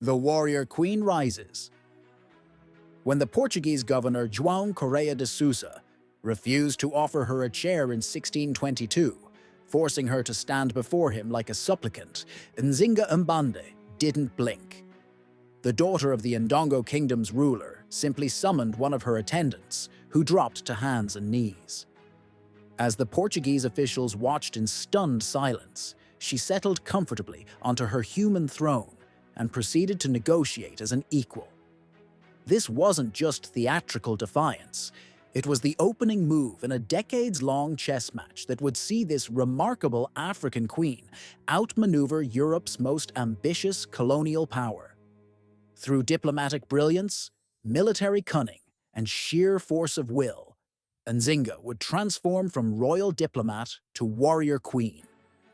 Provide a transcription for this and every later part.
The warrior queen rises. When the Portuguese governor João Correia de Sousa refused to offer her a chair in 1622, forcing her to stand before him like a supplicant, Nzinga Mbande didn't blink. The daughter of the Ndongo kingdom's ruler simply summoned one of her attendants, who dropped to hands and knees. As the Portuguese officials watched in stunned silence, she settled comfortably onto her human throne and proceeded to negotiate as an equal. This wasn't just theatrical defiance. It was the opening move in a decades-long chess match that would see this remarkable African queen outmaneuver Europe's most ambitious colonial power. Through diplomatic brilliance, military cunning, and sheer force of will, Nzinga would transform from royal diplomat to warrior queen,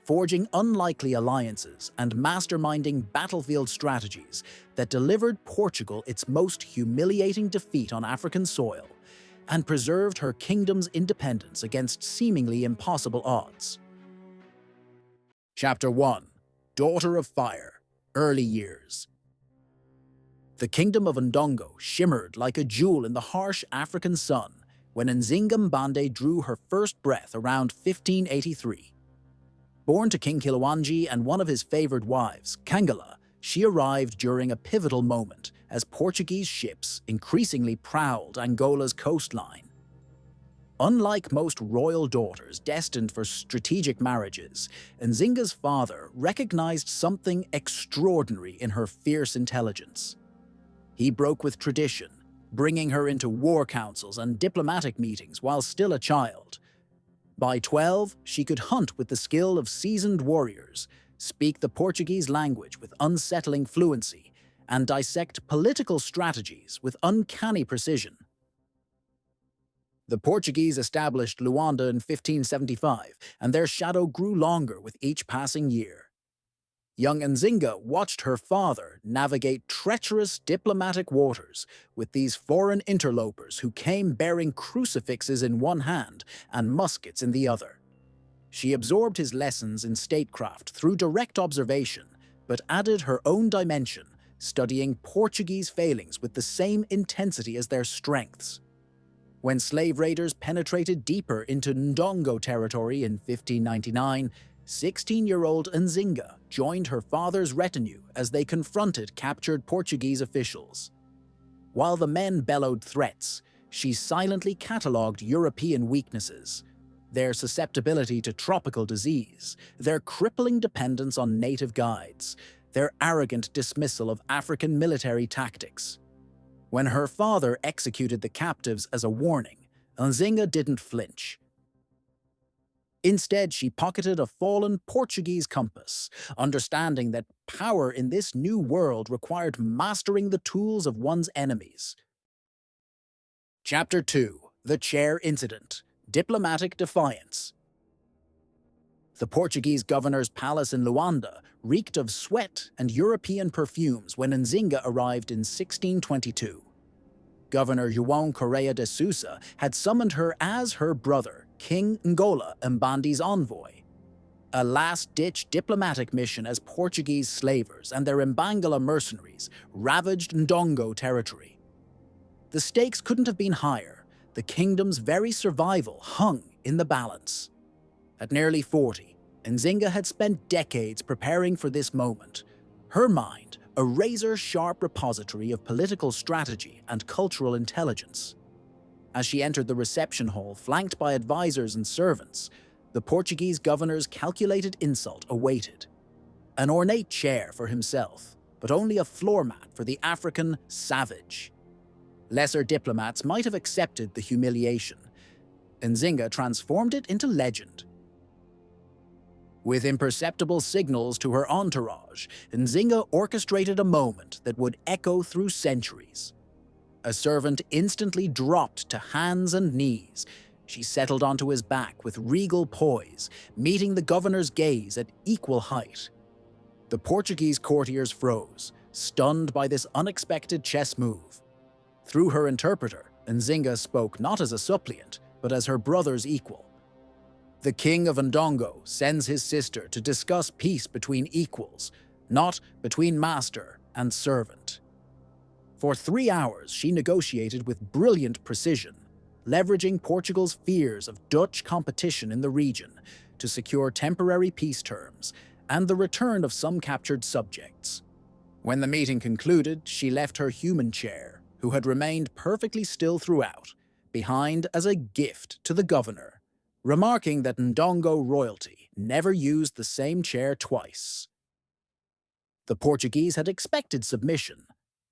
forging unlikely alliances and masterminding battlefield strategies that delivered Portugal its most humiliating defeat on African soil and preserved her kingdom's independence against seemingly impossible odds. Chapter 1. Daughter of Fire, Early Years. The kingdom of Ndongo shimmered like a jewel in the harsh African sun when Nzinga Mbande drew her first breath around 1583. Born to King Kilowanji and one of his favored wives, Kangala, she arrived during a pivotal moment as Portuguese ships increasingly prowled Angola's coastline. Unlike most royal daughters destined for strategic marriages, Nzinga's father recognized something extraordinary in her fierce intelligence. He broke with tradition, bringing her into war councils and diplomatic meetings while still a child. By 12, she could hunt with the skill of seasoned warriors, speak the Portuguese language with unsettling fluency, and dissect political strategies with uncanny precision. The Portuguese established Luanda in 1575, and their shadow grew longer with each passing year. Young Nzinga watched her father navigate treacherous diplomatic waters with these foreign interlopers who came bearing crucifixes in one hand and muskets in the other. She absorbed his lessons in statecraft through direct observation, but added her own dimension, studying Portuguese failings with the same intensity as their strengths. When slave raiders penetrated deeper into Ndongo territory in 1599, 16-year-old Nzinga joined her father's retinue as they confronted captured Portuguese officials. While the men bellowed threats, she silently catalogued European weaknesses: their susceptibility to tropical disease, their crippling dependence on native guides, their arrogant dismissal of African military tactics. When her father executed the captives as a warning, Nzinga didn't flinch. Instead, she pocketed a fallen Portuguese compass, understanding that power in this new world required mastering the tools of one's enemies. Chapter 2. The Chair Incident, Diplomatic Defiance. The Portuguese governor's palace in Luanda reeked of sweat and European perfumes when Nzinga arrived in 1622. Governor João Correia de Sousa had summoned her as her brother, King Angola Mbande's envoy. A last-ditch diplomatic mission as Portuguese slavers and their Mbangala mercenaries ravaged Ndongo territory. The stakes couldn't have been higher. The kingdom's very survival hung in the balance. At nearly 40, Nzinga had spent decades preparing for this moment. Her mind, a razor-sharp repository of political strategy and cultural intelligence. As she entered the reception hall, flanked by advisors and servants, the Portuguese governor's calculated insult awaited. An ornate chair for himself, but only a floor mat for the African savage. Lesser diplomats might have accepted the humiliation. Nzinga transformed it into legend. With imperceptible signals to her entourage, Nzinga orchestrated a moment that would echo through centuries. A servant instantly dropped to hands and knees. She settled onto his back with regal poise, meeting the governor's gaze at equal height. The Portuguese courtiers froze, stunned by this unexpected chess move. Through her interpreter, Nzinga spoke not as a suppliant, but as her brother's equal. The king of Ndongo sends his sister to discuss peace between equals, not between master and servant. For 3 hours, she negotiated with brilliant precision, leveraging Portugal's fears of Dutch competition in the region to secure temporary peace terms and the return of some captured subjects. When the meeting concluded, she left her human chair, who had remained perfectly still throughout, behind as a gift to the governor, remarking that Ndongo royalty never used the same chair twice. The Portuguese had expected submission.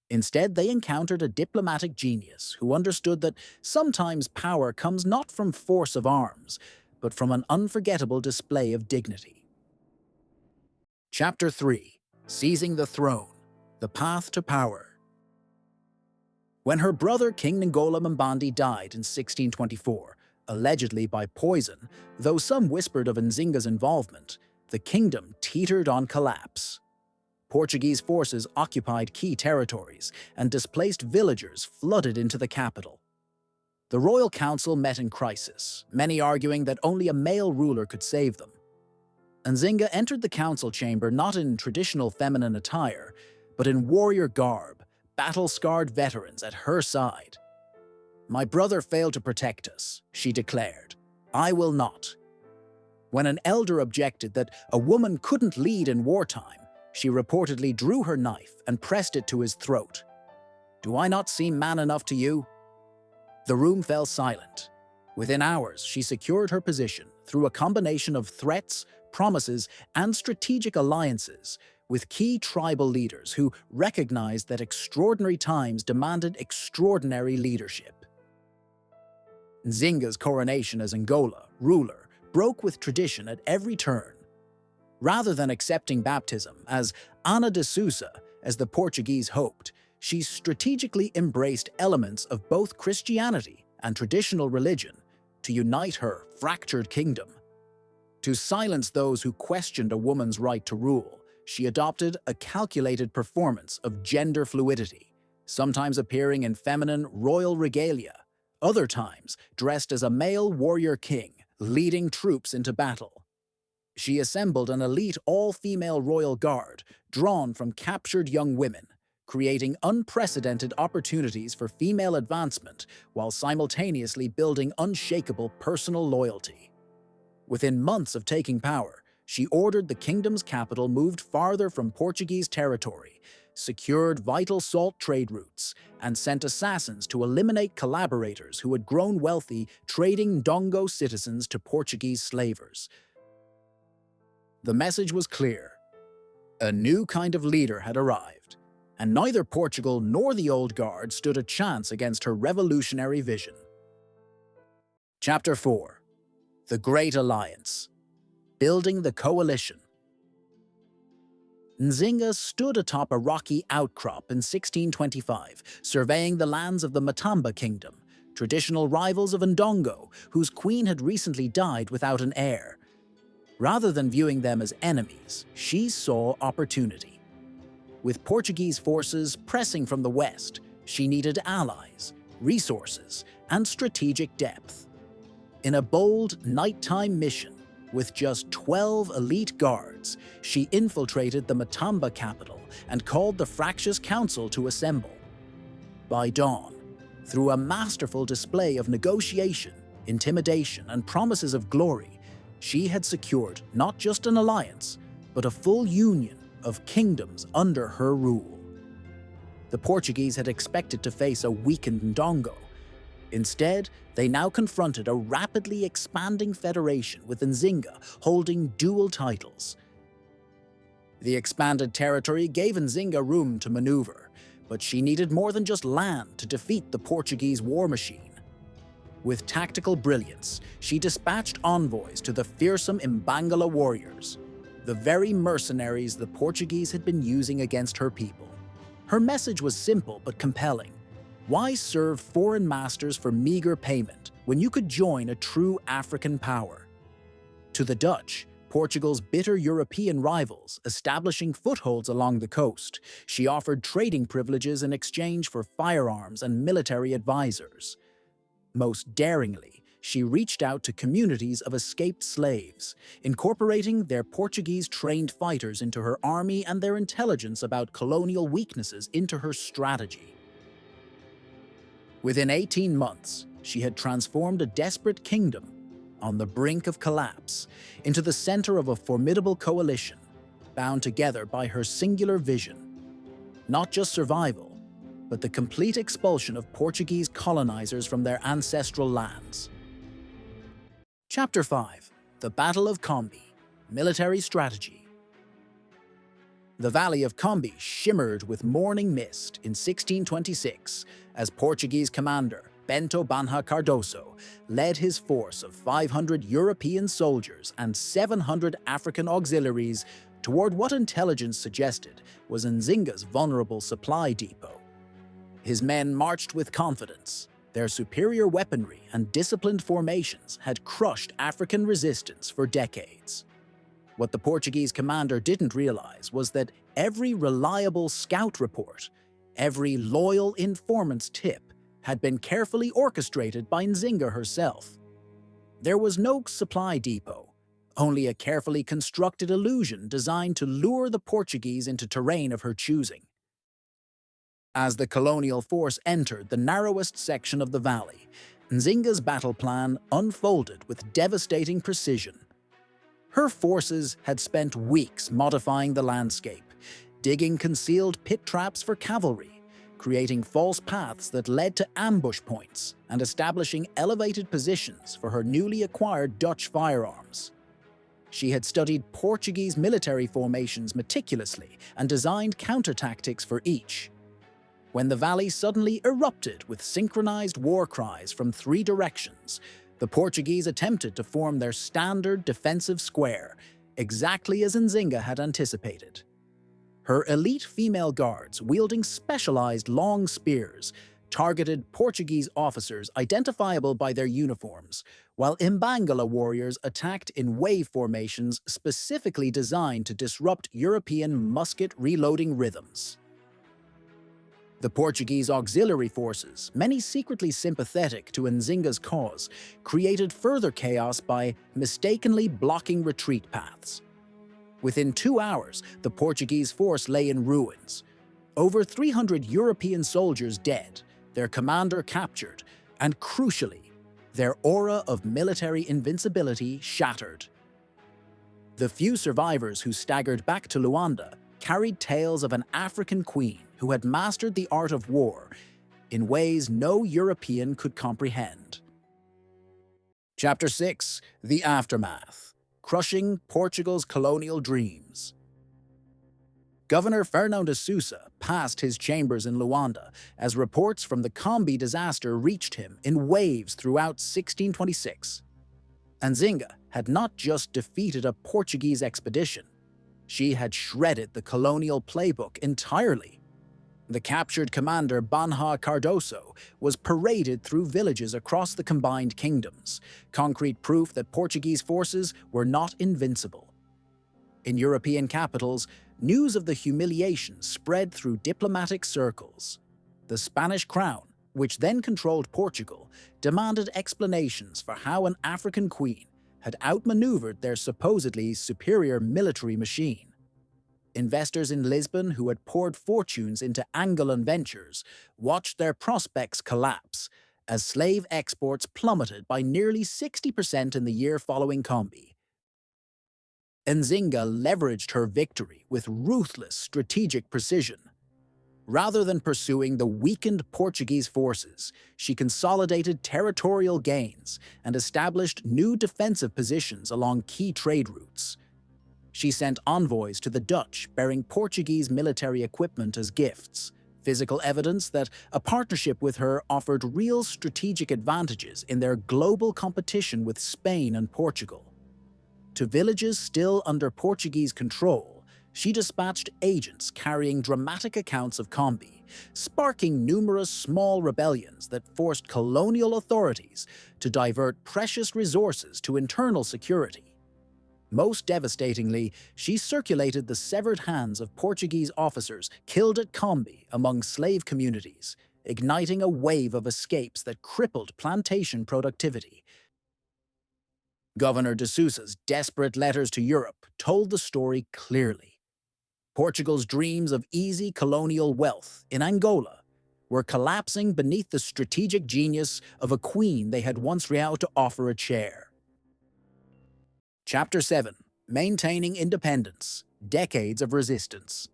Instead, they encountered a diplomatic genius who understood that sometimes power comes not from force of arms, but from an unforgettable display of dignity. Chapter 3. Seizing the Throne, the Path to Power. When her brother King Nzinga died in 1624, allegedly by poison, though some whispered of Nzinga's involvement, the kingdom teetered on collapse. Portuguese forces occupied key territories, and displaced villagers flooded into the capital. The royal council met in crisis, many arguing that only a male ruler could save them. Nzinga entered the council chamber not in traditional feminine attire, but in warrior garb, battle-scarred veterans at her side. "My brother failed to protect us," she declared. "I will not." When an elder objected that a woman couldn't lead in wartime, she reportedly drew her knife and pressed it to his throat. "Do I not seem man enough to you?" The room fell silent. Within hours, she secured her position through a combination of threats, promises, and strategic alliances with key tribal leaders who recognized that extraordinary times demanded extraordinary leadership. Nzinga's coronation as Angola ruler broke with tradition at every turn. Rather than accepting baptism as Ana de Sousa, as the Portuguese hoped, she strategically embraced elements of both Christianity and traditional religion to unite her fractured kingdom. To silence those who questioned a woman's right to rule, she adopted a calculated performance of gender fluidity, sometimes appearing in feminine royal regalia, other times dressed as a male warrior king leading troops into battle. She assembled an elite all-female royal guard drawn from captured young women, creating unprecedented opportunities for female advancement while simultaneously building unshakable personal loyalty. Within months of taking power, she ordered the kingdom's capital moved farther from Portuguese territory, secured vital salt trade routes, and sent assassins to eliminate collaborators who had grown wealthy trading Ndongo citizens to Portuguese slavers. The message was clear. A new kind of leader had arrived, and neither Portugal nor the Old Guard stood a chance against her revolutionary vision. Chapter 4. The Great Alliance. Building the Coalition. Nzinga stood atop a rocky outcrop in 1625, surveying the lands of the Matamba Kingdom, traditional rivals of Ndongo, whose queen had recently died without an heir. Rather than viewing them as enemies, she saw opportunity. With Portuguese forces pressing from the west, she needed allies, resources, and strategic depth. In a bold nighttime mission, with just 12 elite guards, she infiltrated the Matamba capital and called the fractious council to assemble. By dawn, through a masterful display of negotiation, intimidation, and promises of glory, she had secured not just an alliance, but a full union of kingdoms under her rule. The Portuguese had expected to face a weakened Ndongo. Instead, they now confronted a rapidly expanding federation with Nzinga holding dual titles. The expanded territory gave Nzinga room to maneuver, but she needed more than just land to defeat the Portuguese war machine. With tactical brilliance, she dispatched envoys to the fearsome Mbangala warriors, the very mercenaries the Portuguese had been using against her people. Her message was simple but compelling. Why serve foreign masters for meager payment when you could join a true African power? To the Dutch, Portugal's bitter European rivals, establishing footholds along the coast, she offered trading privileges in exchange for firearms and military advisors. Most daringly, she reached out to communities of escaped slaves, incorporating their Portuguese-trained fighters into her army and their intelligence about colonial weaknesses into her strategy. Within 18 months, she had transformed a desperate kingdom, on the brink of collapse, into the center of a formidable coalition, bound together by her singular vision. Not just survival, but the complete expulsion of Portuguese colonizers from their ancestral lands. Chapter 5. The Battle of Kombi. Military Strategy. The valley of Kombi shimmered with morning mist in 1626 as Portuguese commander Bento Banha Cardoso led his force of 500 European soldiers and 700 African auxiliaries toward what intelligence suggested was Nzinga's vulnerable supply depot. His men marched with confidence. Their superior weaponry and disciplined formations had crushed African resistance for decades. What the Portuguese commander didn't realize was that every reliable scout report, every loyal informant's tip, had been carefully orchestrated by Nzinga herself. There was no supply depot, only a carefully constructed illusion designed to lure the Portuguese into terrain of her choosing. As the colonial force entered the narrowest section of the valley, Nzinga's battle plan unfolded with devastating precision. Her forces had spent weeks modifying the landscape, digging concealed pit traps for cavalry, creating false paths that led to ambush points, and establishing elevated positions for her newly acquired Dutch firearms. She had studied Portuguese military formations meticulously and designed counter-tactics for each. When the valley suddenly erupted with synchronized war cries from 3 directions, the Portuguese attempted to form their standard defensive square, exactly as Nzinga had anticipated. Her elite female guards, wielding specialized long spears, targeted Portuguese officers identifiable by their uniforms, while Mbangala warriors attacked in wave formations specifically designed to disrupt European musket reloading rhythms. The Portuguese auxiliary forces, many secretly sympathetic to Nzinga's cause, created further chaos by mistakenly blocking retreat paths. Within 2 hours, the Portuguese force lay in ruins. Over 300 European soldiers dead, their commander captured, and crucially, their aura of military invincibility shattered. The few survivors who staggered back to Luanda carried tales of an African queen who had mastered the art of war in ways no European could comprehend. Chapter 6. The Aftermath. Crushing Portugal's Colonial Dreams. Governor Fernão de Sousa passed his chambers in Luanda as reports from the Kombi disaster reached him in waves throughout 1626. Nzinga had not just defeated a Portuguese expedition, she had shredded the colonial playbook entirely. The captured commander Banha Cardoso was paraded through villages across the combined kingdoms, concrete proof that Portuguese forces were not invincible. In European capitals, news of the humiliation spread through diplomatic circles. The Spanish crown, which then controlled Portugal, demanded explanations for how an African queen had outmaneuvered their supposedly superior military machine. Investors in Lisbon who had poured fortunes into Angolan ventures watched their prospects collapse as slave exports plummeted by nearly 60% in the year following Kombi. Nzinga leveraged her victory with ruthless strategic precision. Rather than pursuing the weakened Portuguese forces, she consolidated territorial gains and established new defensive positions along key trade routes. She sent envoys to the Dutch bearing Portuguese military equipment as gifts, physical evidence that a partnership with her offered real strategic advantages in their global competition with Spain and Portugal. To villages still under Portuguese control, she dispatched agents carrying dramatic accounts of Kombi, sparking numerous small rebellions that forced colonial authorities to divert precious resources to internal security. Most devastatingly, she circulated the severed hands of Portuguese officers killed at Kombi among slave communities, igniting a wave of escapes that crippled plantation productivity. Governor de Sousa's desperate letters to Europe told the story clearly. Portugal's dreams of easy colonial wealth in Angola were collapsing beneath the strategic genius of a queen they had once allowed to offer a chair. Chapter 7. Maintaining Independence, Decades of Resistance.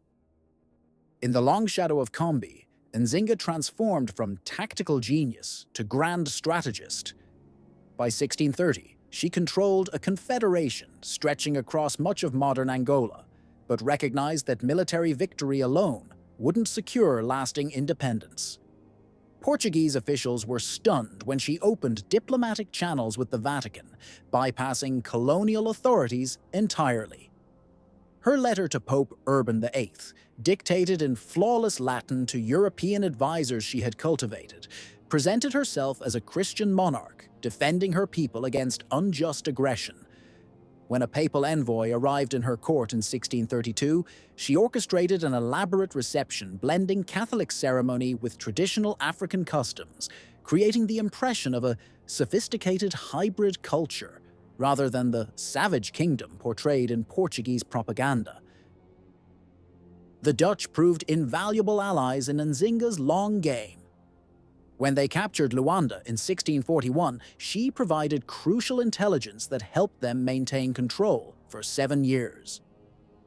In the long shadow of Kombi, Nzinga transformed from tactical genius to grand strategist. By 1630, she controlled a confederation stretching across much of modern Angola, but recognized that military victory alone wouldn't secure lasting independence. Portuguese officials were stunned when she opened diplomatic channels with the Vatican, bypassing colonial authorities entirely. Her letter to Pope Urban VIII, dictated in flawless Latin to European advisors she had cultivated, presented herself as a Christian monarch, defending her people against unjust aggression. When a papal envoy arrived in her court in 1632, she orchestrated an elaborate reception blending Catholic ceremony with traditional African customs, creating the impression of a sophisticated hybrid culture, rather than the savage kingdom portrayed in Portuguese propaganda. The Dutch proved invaluable allies in Nzinga's long game. When they captured Luanda in 1641, she provided crucial intelligence that helped them maintain control for 7 years.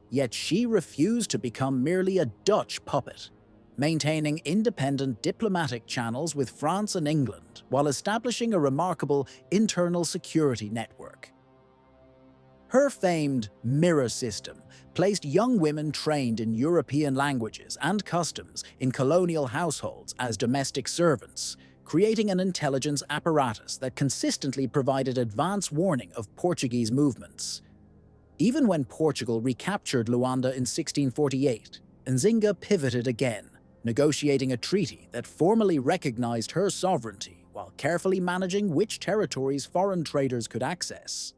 Yet she refused to become merely a Dutch puppet, maintaining independent diplomatic channels with France and England while establishing a remarkable internal security network. Her famed mirror system placed young women trained in European languages and customs in colonial households as domestic servants, creating an intelligence apparatus that consistently provided advance warning of Portuguese movements. Even when Portugal recaptured Luanda in 1648, Nzinga pivoted again, negotiating a treaty that formally recognized her sovereignty while carefully managing which territories foreign traders could access.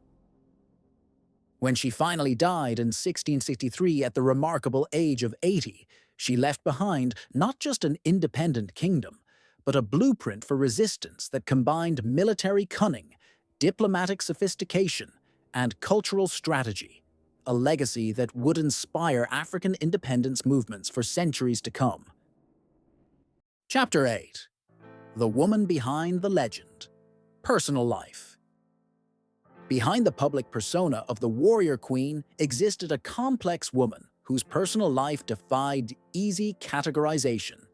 When she finally died in 1663 at the remarkable age of 80, she left behind not just an independent kingdom, but a blueprint for resistance that combined military cunning, diplomatic sophistication, and cultural strategy, a legacy that would inspire African independence movements for centuries to come. Chapter 8. The Woman Behind the Legend. Personal Life. Behind the public persona of the warrior queen existed a complex woman whose personal life defied easy categorization.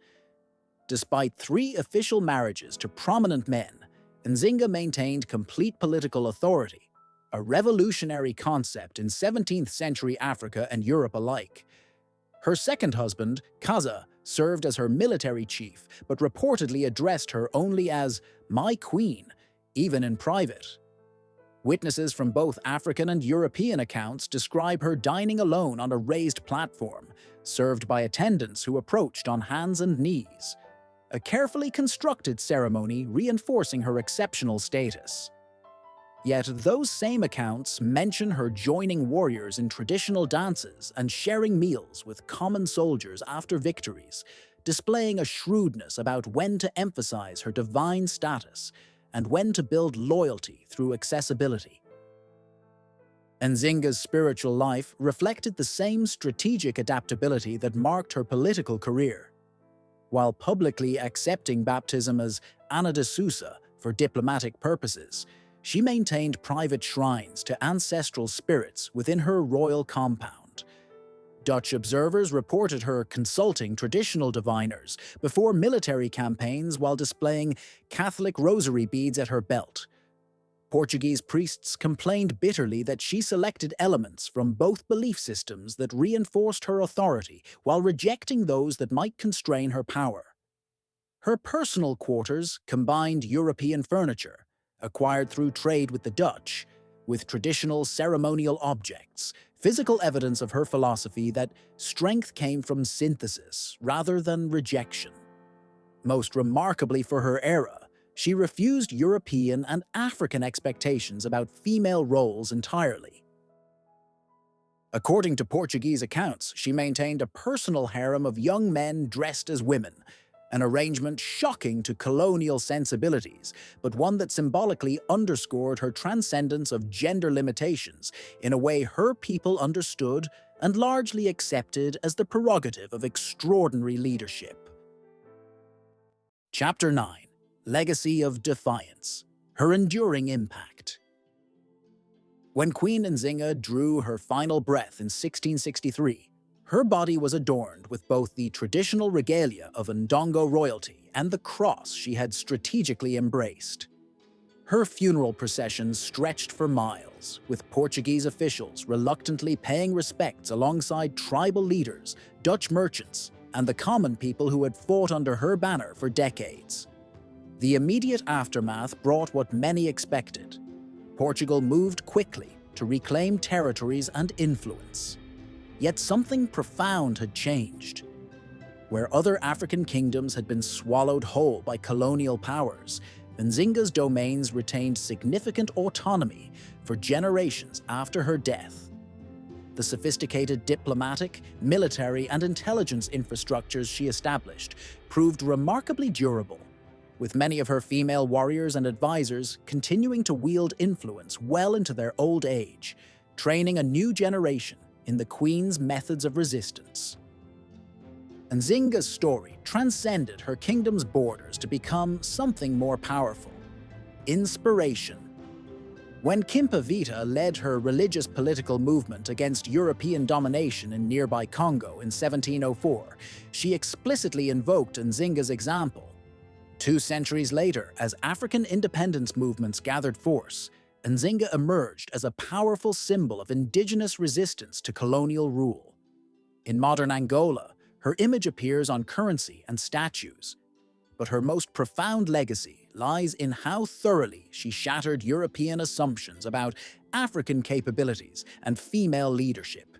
Despite 3 official marriages to prominent men, Nzinga maintained complete political authority, a revolutionary concept in 17th century Africa and Europe alike. Her second husband, Kaza, served as her military chief, but reportedly addressed her only as "my queen," even in private. Witnesses from both African and European accounts describe her dining alone on a raised platform, served by attendants who approached on hands and knees, a carefully constructed ceremony reinforcing her exceptional status. Yet those same accounts mention her joining warriors in traditional dances and sharing meals with common soldiers after victories, displaying a shrewdness about when to emphasize her divine status and when to build loyalty through accessibility. Nzinga's spiritual life reflected the same strategic adaptability that marked her political career. While publicly accepting baptism as Ana de Sousa for diplomatic purposes, she maintained private shrines to ancestral spirits within her royal compound. Dutch observers reported her consulting traditional diviners before military campaigns while displaying Catholic rosary beads at her belt. Portuguese priests complained bitterly that she selected elements from both belief systems that reinforced her authority while rejecting those that might constrain her power. Her personal quarters combined European furniture, acquired through trade with the Dutch, with traditional ceremonial objects, physical evidence of her philosophy that strength came from synthesis rather than rejection. Most remarkably for her era, she refused European and African expectations about female roles entirely. According to Portuguese accounts, she maintained a personal harem of young men dressed as women, an arrangement shocking to colonial sensibilities, but one that symbolically underscored her transcendence of gender limitations in a way her people understood and largely accepted as the prerogative of extraordinary leadership. Chapter 9. Legacy of Defiance. Her enduring impact. When Queen Nzinga drew her final breath in 1663, her body was adorned with both the traditional regalia of Ndongo royalty and the cross she had strategically embraced. Her funeral procession stretched for miles, with Portuguese officials reluctantly paying respects alongside tribal leaders, Dutch merchants, and the common people who had fought under her banner for decades. The immediate aftermath brought what many expected. Portugal moved quickly to reclaim territories and influence. Yet something profound had changed. Where other African kingdoms had been swallowed whole by colonial powers, Nzinga's domains retained significant autonomy for generations after her death. The sophisticated diplomatic, military, and intelligence infrastructures she established proved remarkably durable, with many of her female warriors and advisors continuing to wield influence well into their old age, training a new generation in the Queen's methods of resistance. Nzinga's story transcended her kingdom's borders to become something more powerful: inspiration. When Kimpa led her religious political movement against European domination in nearby Congo in 1704, she explicitly invoked Nzinga's example. 2 centuries later, as African independence movements gathered force, Nzinga emerged as a powerful symbol of indigenous resistance to colonial rule. In modern Angola, her image appears on currency and statues, but her most profound legacy lies in how thoroughly she shattered European assumptions about African capabilities and female leadership.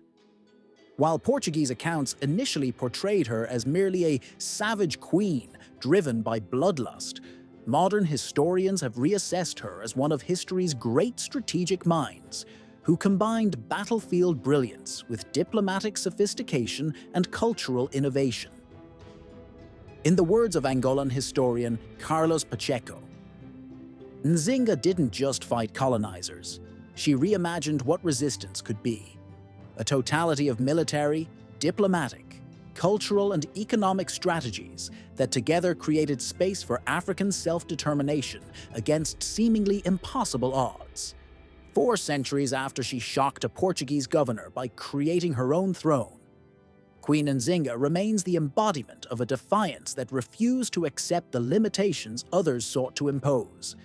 While Portuguese accounts initially portrayed her as merely a savage queen driven by bloodlust, modern historians have reassessed her as one of history's great strategic minds, who combined battlefield brilliance with diplomatic sophistication and cultural innovation. In the words of Angolan historian Carlos Pacheco, Nzinga didn't just fight colonizers, she reimagined what resistance could be: a totality of military, diplomatic, cultural, and economic strategies that together created space for African self-determination against seemingly impossible odds. 4 centuries after she shocked a Portuguese governor by creating her own throne, Queen Nzinga remains the embodiment of a defiance that refused to accept the limitations others sought to impose.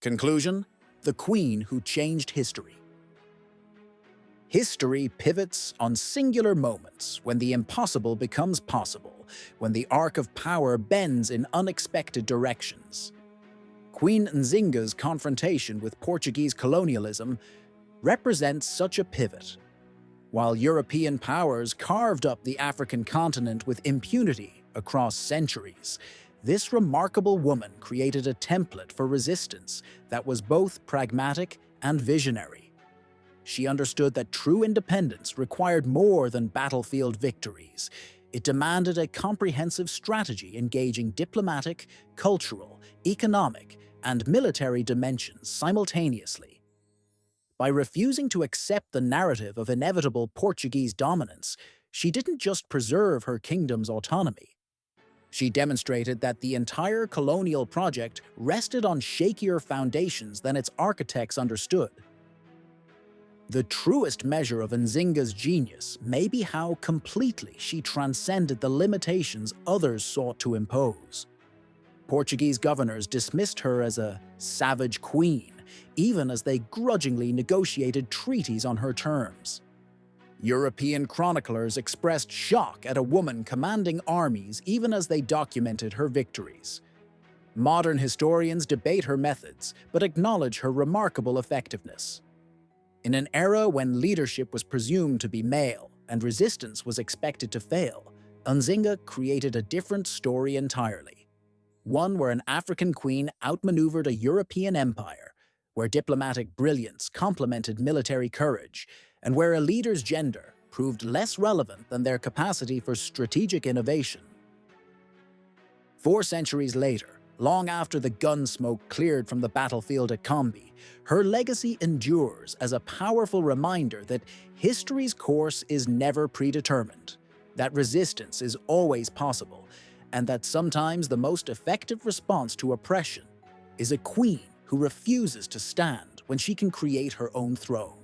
Conclusion: the Queen who changed history. History pivots on singular moments when the impossible becomes possible, when the arc of power bends in unexpected directions. Queen Nzinga's confrontation with Portuguese colonialism represents such a pivot. While European powers carved up the African continent with impunity across centuries, this remarkable woman created a template for resistance that was both pragmatic and visionary. She understood that true independence required more than battlefield victories. It demanded a comprehensive strategy engaging diplomatic, cultural, economic, and military dimensions simultaneously. By refusing to accept the narrative of inevitable Portuguese dominance, she didn't just preserve her kingdom's autonomy. She demonstrated that the entire colonial project rested on shakier foundations than its architects understood. The truest measure of Nzinga's genius may be how completely she transcended the limitations others sought to impose. Portuguese governors dismissed her as a savage queen, even as they grudgingly negotiated treaties on her terms. European chroniclers expressed shock at a woman commanding armies even as they documented her victories. Modern historians debate her methods, but acknowledge her remarkable effectiveness. In an era when leadership was presumed to be male and resistance was expected to fail, Nzinga created a different story entirely. One where an African queen outmaneuvered a European empire, where diplomatic brilliance complemented military courage, and where a leader's gender proved less relevant than their capacity for strategic innovation. 4 centuries later, long after the gun smoke cleared from the battlefield at Kombi, her legacy endures as a powerful reminder that history's course is never predetermined, that resistance is always possible, and that sometimes the most effective response to oppression is a queen who refuses to stand when she can create her own throne.